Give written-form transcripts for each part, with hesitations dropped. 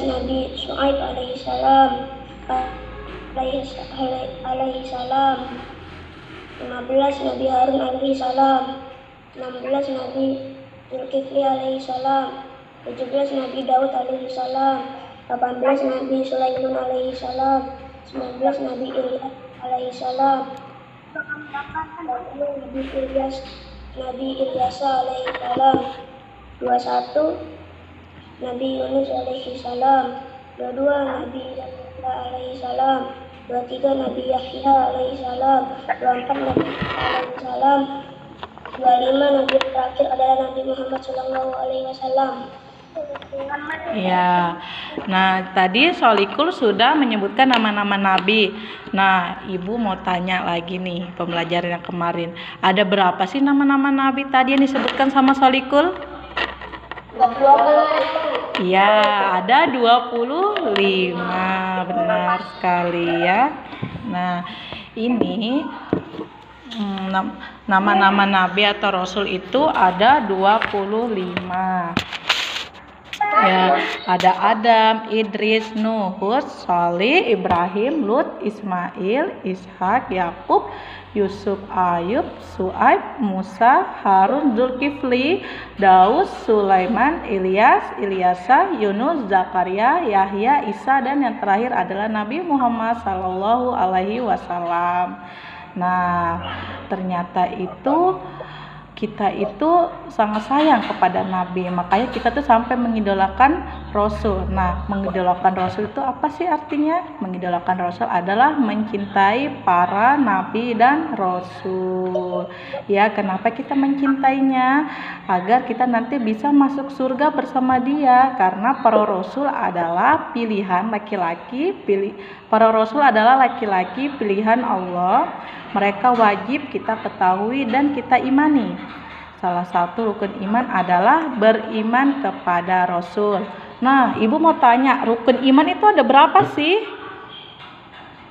Nabi Syuaib alaihi salam. Alaihi salam. 15 Nabi Harun alaihi salam. 16 Nabi Zulkifli alaihi salam. 17 Nabi Daud alaihi salam. 18 Nabi Sulaiman alaihi salam. 19 Nabi Ilyas alaihi salam. 20 Nabi Ilyas alaihi salam. 21 Nabi Yunus alaihi salam. 22 Nabi Zakaria alaihi salam. 23 Nabi Yahya alaihi salam. 24 Nabi alaihi salam. 25 Nabi terakhir adalah Nabi Muhammad sallallahu alaihi wasallam. Ya, nah tadi Solikul sudah menyebutkan nama-nama nabi. Nah, Ibu mau tanya lagi nih, pembelajaran yang kemarin. Ada berapa sih nama-nama nabi tadi yang disebutkan sama Solikul? 20. Ya, ada 25. Benar sekali ya. Nah, ini nama-nama nabi atau rasul itu ada 25. Ya, ada Adam, Idris, Nuh, Hud, Shalih, Ibrahim, Lut, Ismail, Ishak, Yakub, Yusuf, Ayub, Syuaib, Musa, Harun, Zulkifli, Daud, Sulaiman, Ilyas, Ilyasa, Yunus, Zakaria, Yahya, Isa, dan yang terakhir adalah Nabi Muhammad sallallahu alaihi wasallam. Nah, ternyata itu kita itu sangat sayang kepada Nabi, makanya kita tuh sampai mengidolakan Rasul. Nah, mengidolakan Rasul itu apa sih artinya? Mengidolakan Rasul adalah mencintai para Nabi dan Rasul. Ya, kenapa kita mencintainya? Agar kita nanti bisa masuk surga bersama dia, karena para Rasul adalah pilihan laki-laki, para Rasul adalah laki-laki pilihan Allah. Mereka wajib kita ketahui dan kita imani. Salah satu rukun iman adalah beriman kepada Rasul. Nah, Ibu mau tanya, rukun iman itu ada berapa sih?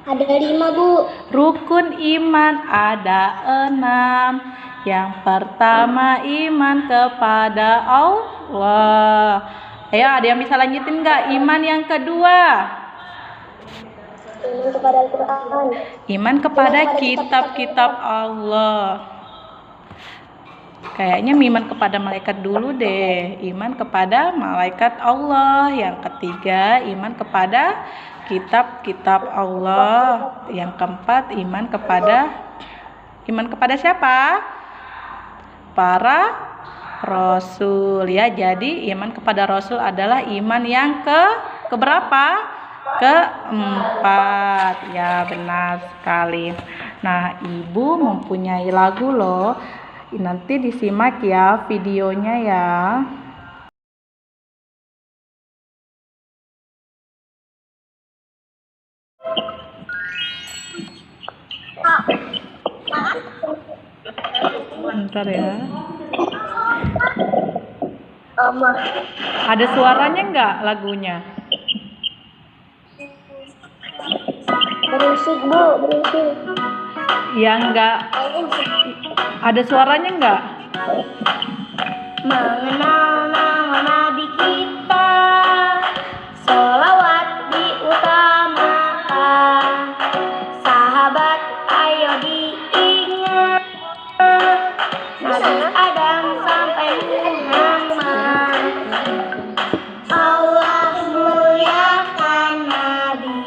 Ada 5, Bu. Rukun iman ada 6. Yang pertama iman kepada Allah. Ayo, ada yang bisa lanjutin nggak? Iman yang kedua? Iman kepada Al-Quran. Iman kepada kitab-kitab Allah. Kayaknya iman kepada malaikat dulu deh. Iman kepada malaikat Allah. Yang ketiga, iman kepada kitab-kitab Allah. Yang keempat, iman kepada siapa? Para Rasul ya. Jadi iman kepada Rasul adalah iman yang keberapa? Keempat. Ya, benar sekali. Nah, Ibu mempunyai lagu loh. Nanti disimak ya videonya ya. Bentar ya. Ada suaranya nggak lagunya? Berisik, Bu, berisik. Ya enggak. Ada suaranya enggak? Mengenal nama Nabi kita, sholawat diutamakan. Sahabat, ayo diingat, Nabi Adam sampai Muhammad. Allah muliakan Nabi,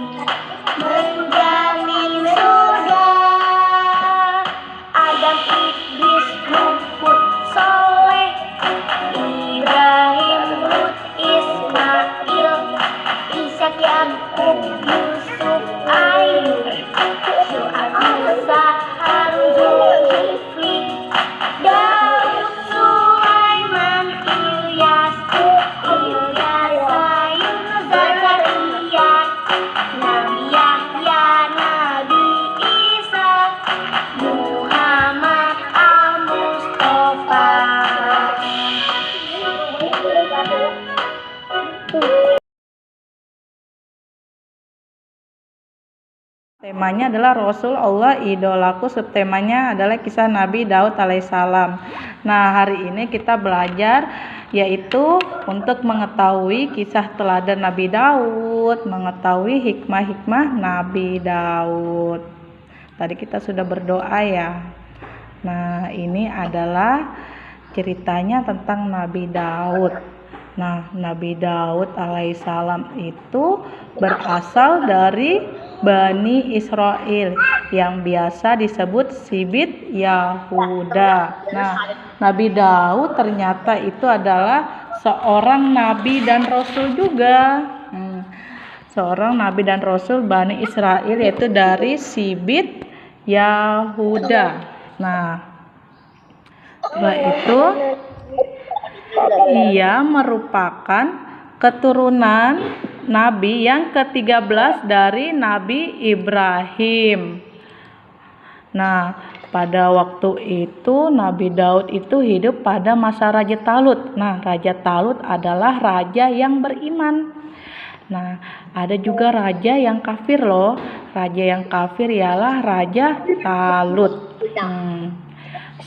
menjamin surga. Adam, Idris, Nuh, Hud, Soleh, Ibrahim, Lut, Ismail, Ishak, Yakub, Yusuf, Ayub, Syuaib, Musa, Harun, Zulkifli, Daud, Sulaiman, Ilyas, Yunus, Zakaria, Nabi Yahya, Nabi Isa, Muhammad, subtemanya adalah Rasul Allah idolaku, subtemanya adalah kisah Nabi Daud alaihissalam. Nah, hari ini kita belajar yaitu untuk mengetahui kisah teladan Nabi Daud, mengetahui hikmah-hikmah Nabi Daud. Tadi kita sudah berdoa ya. Nah, ini adalah ceritanya tentang Nabi Daud. Nah, Nabi Daud alaihissalam itu berasal dari Bani Israel yang biasa disebut Sibit Yahuda. Nah, Nabi Daud ternyata itu adalah seorang nabi dan rasul juga. Seorang nabi dan rasul Bani Israel, yaitu dari Sibit Yahuda. Nah, setelah itu ia merupakan keturunan Nabi yang ke-13 dari Nabi Ibrahim. Nah, pada waktu itu Nabi Daud itu hidup pada masa Raja Talut. Nah, Raja Talut adalah raja yang beriman. Nah, ada juga raja yang kafir loh. Raja yang kafir ialah Raja Talut.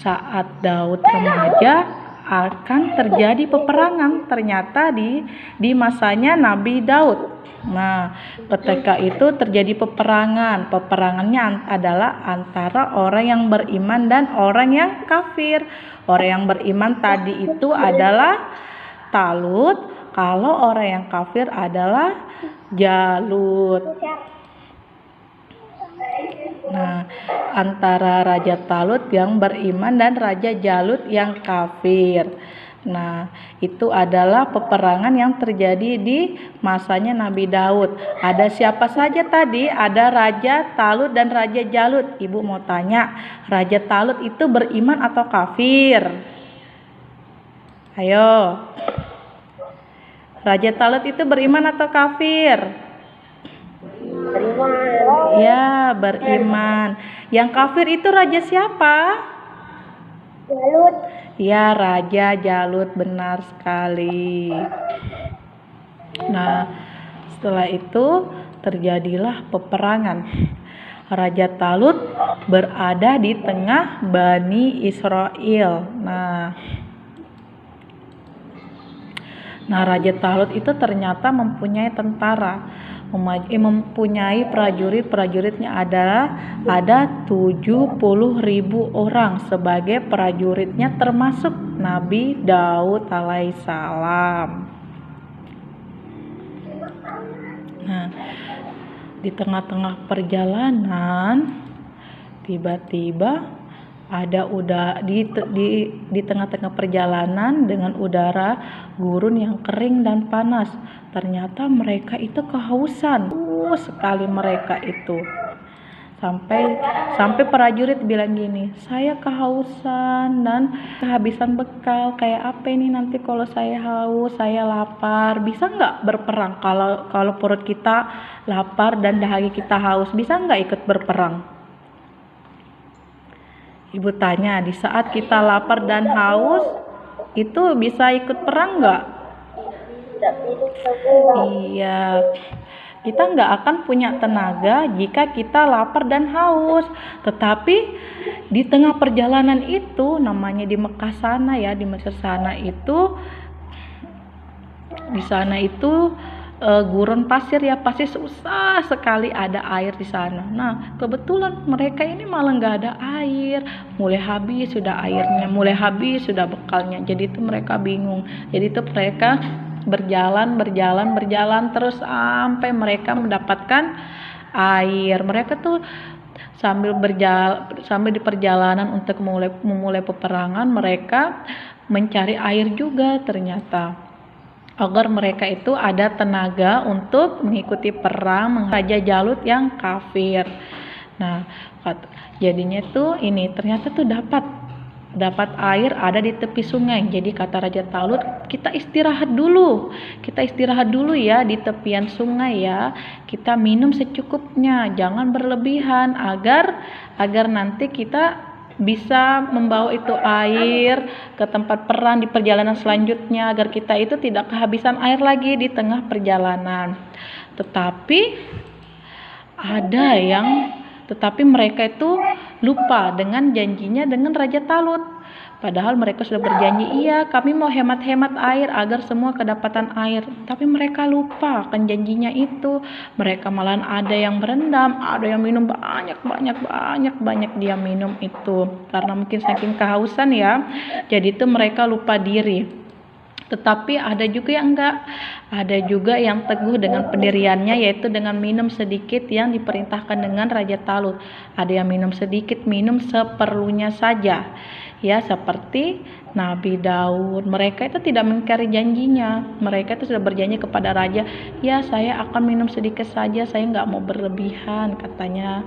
Saat Daud remaja akan terjadi peperangan ternyata di masanya Nabi Daud. Nah, ketika itu terjadi peperangan. Peperangannya adalah antara orang yang beriman dan orang yang kafir. Orang yang beriman tadi itu adalah Talut, kalau orang yang kafir adalah Jalut. Nah, antara Raja Talut yang beriman dan Raja Jalut yang kafir. Nah, itu adalah peperangan yang terjadi di masanya Nabi Daud. Ada siapa saja tadi? Ada Raja Talut dan Raja Jalut. Ibu mau tanya, Raja Talut itu beriman atau kafir? Ayo. Raja Talut itu beriman atau kafir? Beriman. Ya, beriman. Yang kafir itu raja siapa? Jalut. Ya, Raja Jalut, benar sekali. Nah, setelah itu terjadilah peperangan. Raja Talut berada di tengah Bani Israel. Nah, Raja Talut itu ternyata mempunyai tentara. Mempunyai prajuritnya ada 70.000 orang sebagai prajuritnya, termasuk Nabi Daud alaihissalam. Nah, di tengah-tengah perjalanan tiba-tiba ada di tengah-tengah perjalanan dengan udara gurun yang kering dan panas. Ternyata mereka itu kehausan sekali mereka itu. Sampai prajurit bilang gini, saya kehausan dan kehabisan bekal. Kayak apa ini nanti kalau saya haus, saya lapar, bisa nggak berperang? Kalau perut kita lapar dan dahaga kita haus, bisa nggak ikut berperang? Ibu tanya, di saat kita lapar dan haus, itu bisa ikut perang nggak? Iya, kita nggak akan punya tenaga jika kita lapar dan haus. Tetapi di tengah perjalanan itu, namanya di Mekah sana ya, di Mesir sana itu, di sana itu gurun pasir ya, pasti susah sekali ada air di sana. Nah, kebetulan mereka ini malah nggak ada air, mulai habis sudah airnya, mulai habis sudah bekalnya. Jadi itu mereka bingung. Jadi itu mereka berjalan terus sampai mereka mendapatkan air. Mereka tuh sambil di perjalanan untuk memulai peperangan, mereka mencari air juga ternyata, agar mereka itu ada tenaga untuk mengikuti perang Raja Jalut yang kafir. Nah, jadinya tuh ini ternyata tuh dapat air ada di tepi sungai. Jadi kata Raja Talut, kita istirahat dulu ya di tepian sungai ya. Kita minum secukupnya, jangan berlebihan agar nanti kita bisa membawa itu air ke tempat perang di perjalanan selanjutnya, agar kita itu tidak kehabisan air lagi di tengah perjalanan. Tetapi ada yang tetapi mereka itu lupa dengan janjinya dengan Raja Talut. Padahal mereka sudah berjanji, iya kami mau hemat-hemat air agar semua kedapatan air. Tapi mereka lupa akan janjinya itu. Mereka malahan ada yang berendam, ada yang minum banyak dia minum itu. Karena mungkin saking kehausan ya. Jadi itu mereka lupa diri. Tetapi ada juga yang enggak, ada juga yang teguh dengan pendiriannya, yaitu dengan minum sedikit yang diperintahkan dengan Raja Talut. Ada yang minum sedikit, minum seperlunya saja, ya seperti Nabi Daud. Mereka itu tidak mengingkari janjinya, mereka itu sudah berjanji kepada raja, ya saya akan minum sedikit saja, saya nggak mau berlebihan, katanya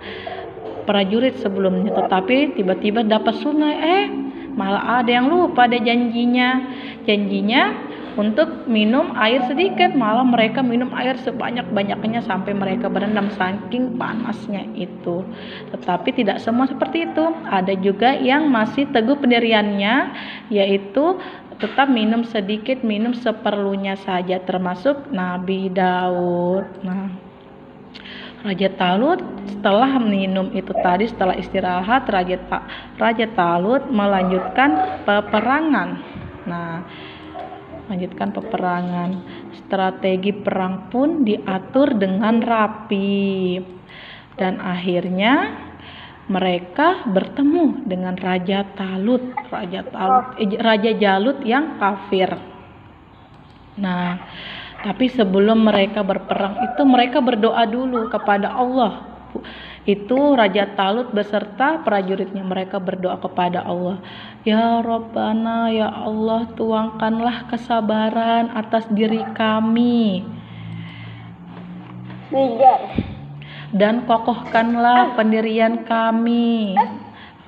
prajurit sebelumnya. Tetapi tiba-tiba dapat sungai, malah ada yang lupa ada janjinya untuk minum air sedikit, malah mereka minum air sebanyak-banyaknya sampai mereka berendam saking panasnya itu. Tetapi tidak semua seperti itu, ada juga yang masih teguh pendiriannya, yaitu tetap minum sedikit, minum seperlunya saja, termasuk Nabi Daud. Nah, Raja Talut setelah minum itu tadi, setelah istirahat, Raja Talut melanjutkan peperangan. Nah, lanjutkan peperangan. Strategi perang pun diatur dengan rapi. Dan akhirnya mereka bertemu dengan Raja Jalut yang kafir. Nah, tapi sebelum mereka berperang itu mereka berdoa dulu kepada Allah. Itu Raja Talut beserta prajuritnya, mereka berdoa kepada Allah. Ya Rabbana, ya Allah, tuangkanlah kesabaran atas diri kami. Dan kokohkanlah pendirian kami.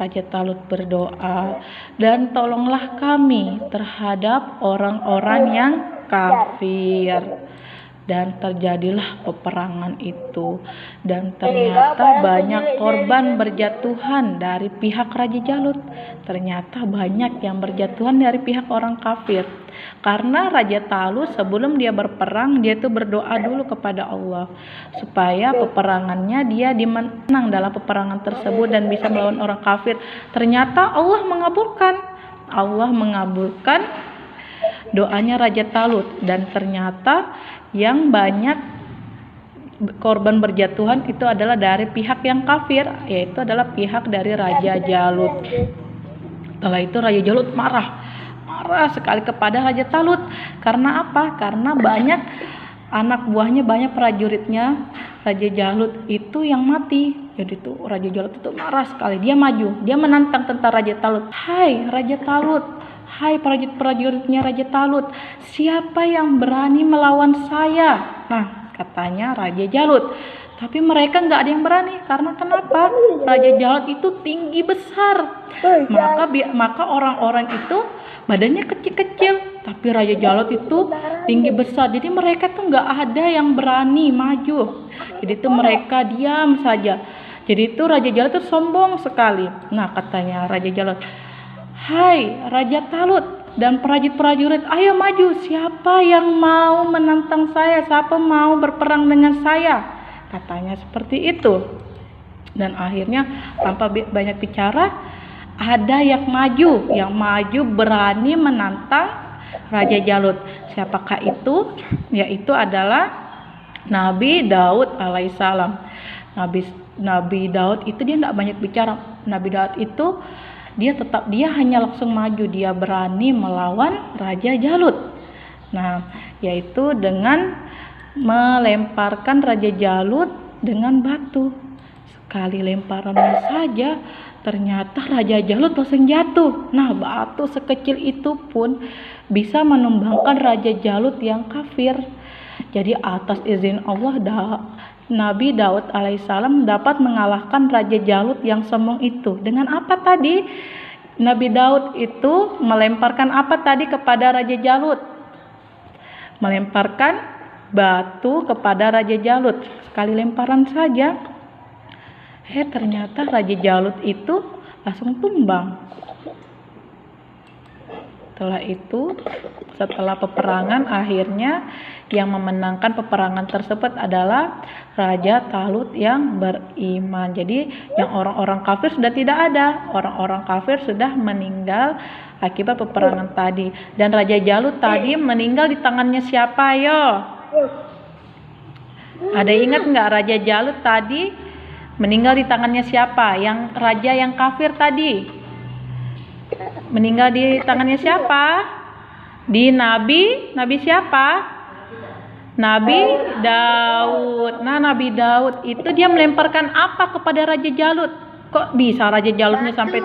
Raja Talut berdoa, dan tolonglah kami terhadap orang-orang yang kafir. Dan terjadilah peperangan itu, dan ternyata banyak korban berjatuhan dari pihak Raja Jalut. Ternyata banyak yang berjatuhan dari pihak orang kafir, karena Raja Talut sebelum dia berperang, dia itu berdoa dulu kepada Allah supaya peperangannya dia dimenang dalam peperangan tersebut dan bisa melawan orang kafir. Ternyata Allah mengabulkan doanya Raja Talut, dan ternyata yang banyak korban berjatuhan itu adalah dari pihak yang kafir, yaitu adalah pihak dari Raja Jalut. Setelah itu Raja Jalut marah sekali kepada Raja Talut. Karena apa? Karena banyak anak buahnya, banyak prajuritnya Raja Jalut itu yang mati. Jadi itu Raja Jalut itu marah sekali. Dia maju, dia menantang tentara Raja Talut. Hai Raja Talut, hai prajurit-prajuritnya Raja Talut, siapa yang berani melawan Saya? Nah, katanya Raja Jalut. Tapi mereka nggak ada yang berani. Karena kenapa? Raja Jalut itu tinggi besar. Maka orang-orang itu badannya kecil-kecil. Tapi Raja Jalut itu tinggi besar. Jadi mereka tuh nggak ada yang berani maju. Jadi itu mereka diam saja. Jadi itu Raja Jalut itu sombong sekali. Nah, katanya Raja Jalut, hai Raja Talut dan prajurit-prajurit, ayo maju, siapa yang mau menantang saya, siapa mau berperang dengan saya, katanya seperti itu. Dan akhirnya tanpa banyak bicara, ada yang maju berani menantang Raja Jalut. Siapakah itu? Yaitu adalah Nabi Daud alaihissalam. Nabi Daud itu dia tidak banyak bicara. Nabi Daud itu dia hanya langsung maju, dia berani melawan Raja Jalut. Nah, yaitu dengan melemparkan Raja Jalut dengan batu. Sekali lemparannya saja ternyata Raja Jalut langsung jatuh. Nah, batu sekecil itu pun bisa menumbangkan Raja Jalut yang kafir. Jadi atas izin Allah, Nabi Daud alaihissalam dapat mengalahkan Raja Jalut yang sombong itu. Dengan apa tadi? Nabi Daud itu melemparkan apa tadi kepada Raja Jalut? Melemparkan batu kepada Raja Jalut. Sekali lemparan saja, ternyata Raja Jalut itu langsung tumbang. Setelah itu, setelah peperangan, akhirnya Yang memenangkan peperangan tersebut adalah Raja Talut yang beriman. Jadi yang orang-orang kafir sudah tidak ada. Orang-orang kafir sudah meninggal akibat peperangan tadi. Dan Raja Jalut tadi meninggal di tangannya siapa, yo? Ada ingat nggak Raja Jalut tadi meninggal di tangannya siapa? Yang raja yang kafir tadi meninggal di tangannya siapa? Di Nabi siapa? Nabi Daud. Nah, Nabi Daud itu dia melemparkan apa kepada Raja Jalut? Kok bisa Raja Jalutnya sampai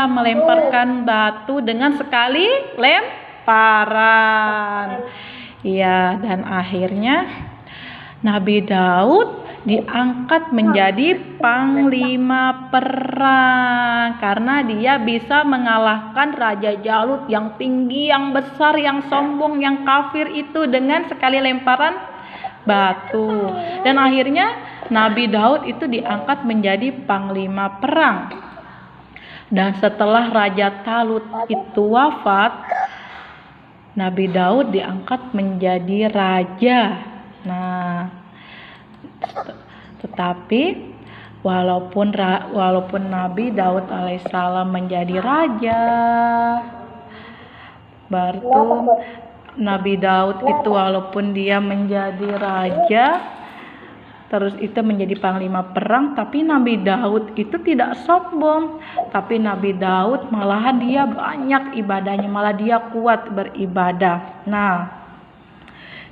melemparkan batu dengan sekali lemparan. Iya, dan akhirnya Nabi Daud diangkat menjadi panglima perang karena dia bisa mengalahkan Raja Jalut yang tinggi, yang besar, yang sombong, yang kafir itu dengan sekali lemparan batu. Dan akhirnya Nabi Daud itu diangkat menjadi panglima perang. Dan setelah Raja Talut itu wafat, Nabi Daud diangkat menjadi raja. Nah, tetapi walaupun Nabi Daud alaihissalam menjadi raja, berarti Nabi Daud itu walaupun dia menjadi raja, terus itu menjadi panglima perang, tapi Nabi Daud itu tidak sombong. Tapi Nabi Daud malahan dia banyak ibadahnya, malah dia kuat beribadah. Nah,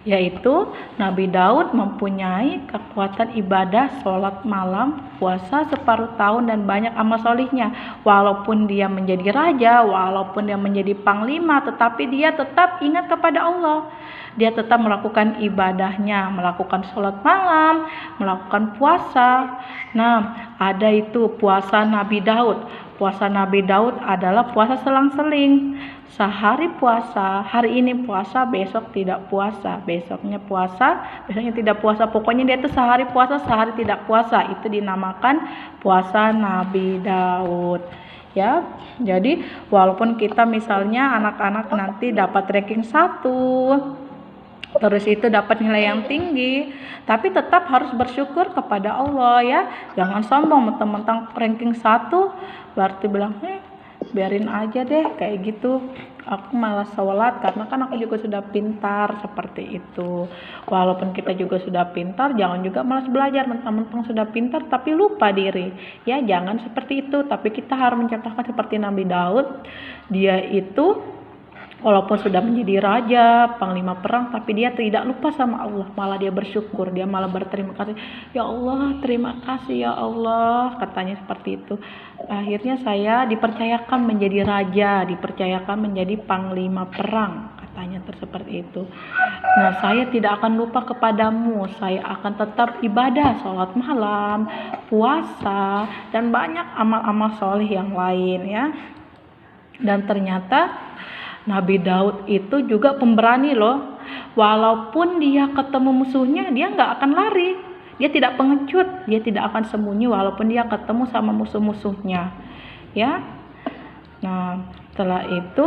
yaitu Nabi Daud mempunyai kekuatan ibadah, sholat malam, puasa separuh tahun, dan banyak amal solihnya. Walaupun dia menjadi raja, walaupun dia menjadi panglima, tetapi dia tetap ingat kepada Allah. Dia tetap melakukan ibadahnya, melakukan sholat malam, melakukan puasa. Nah, ada itu puasa Nabi Daud. Puasa Nabi Daud adalah puasa selang-seling. Sehari puasa, hari ini puasa, besok tidak puasa, besoknya puasa, besoknya tidak puasa. Pokoknya dia itu sehari puasa, sehari tidak puasa. Itu dinamakan puasa Nabi Daud. Ya, jadi walaupun kita misalnya anak-anak nanti dapat ranking 1, terus itu dapat nilai yang tinggi, tapi tetap harus bersyukur kepada Allah ya. Jangan sombong mentang-mentang ranking 1 berarti bilang biarin aja deh kayak gitu, aku malas sholat karena kan aku juga sudah pintar, seperti itu. Walaupun kita juga sudah pintar, jangan juga malas belajar mentang-mentang sudah pintar tapi lupa diri ya, jangan seperti itu. Tapi kita harus mencontohkan seperti Nabi Daud. Dia itu walaupun sudah menjadi raja, panglima perang, tapi dia tidak lupa sama Allah. Malah dia bersyukur, dia malah berterima kasih. Ya Allah, terima kasih ya Allah, katanya seperti itu. Akhirnya saya dipercayakan menjadi raja, dipercayakan menjadi panglima perang, katanya seperti itu. Nah, saya tidak akan lupa kepadamu, saya akan tetap ibadah, sholat malam, puasa, dan banyak amal-amal soleh yang lain ya. Dan ternyata Nabi Daud itu juga pemberani loh. Walaupun dia ketemu musuhnya, dia nggak akan lari. Dia tidak pengecut, dia tidak akan sembunyi walaupun dia ketemu sama musuh-musuhnya. Ya. Nah, setelah itu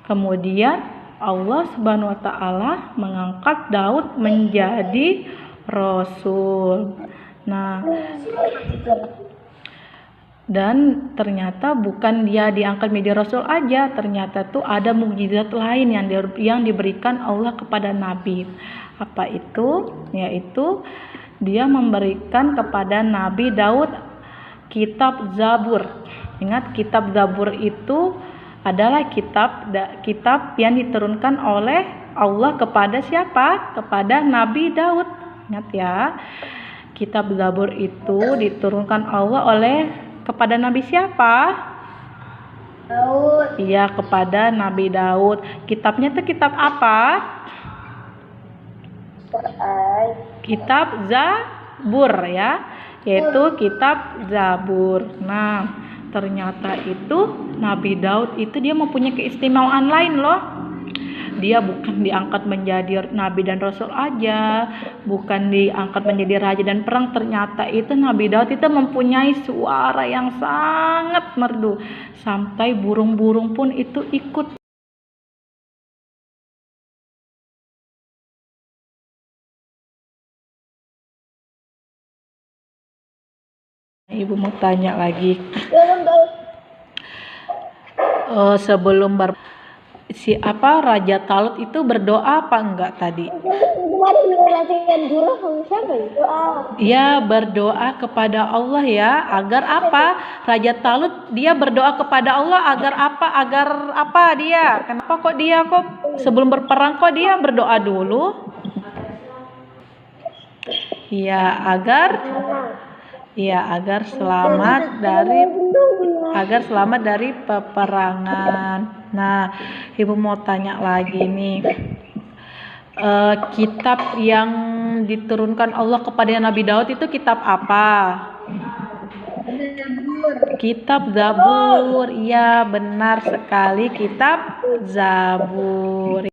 kemudian Allah Subhanahu wa taala mengangkat Daud menjadi rasul. Nah, dan ternyata bukan dia diangkat menjadi rasul aja, ternyata tuh ada mukjizat lain yang diberikan Allah kepada Nabi. Apa itu? Yaitu dia memberikan kepada Nabi Daud kitab Zabur. Ingat, kitab Zabur itu adalah kitab yang diturunkan oleh Allah kepada siapa? Kepada Nabi Daud. Ingat ya, kitab Zabur itu diturunkan Allah kepada Nabi siapa? Daud. Iya, kepada Nabi Daud. Kitabnya itu kitab apa? Kitab Zabur ya, yaitu kitab Zabur. Nah, ternyata itu Nabi Daud itu dia mempunyai keistimewaan lain loh. Dia bukan diangkat menjadi nabi dan rasul aja, bukan diangkat menjadi raja dan perang. Ternyata itu Nabi Daud itu mempunyai suara yang sangat merdu, sampai burung-burung pun itu ikut Ibu mau tanya lagi. Dalam Sebelum Raja Talut itu berdoa apa enggak tadi? kemarin latihan guru siapa ya? Doa. Ya, berdoa kepada Allah ya, agar apa? Raja Talut dia berdoa kepada Allah agar apa? Agar apa dia? Kenapa kok dia sebelum berperang kok dia berdoa dulu? Ya, agar selamat dari peperangan. Nah, Ibu mau tanya lagi nih. Kitab yang diturunkan Allah kepada Nabi Daud itu kitab apa? Kitab Zabur. Iya, benar sekali, kitab Zabur.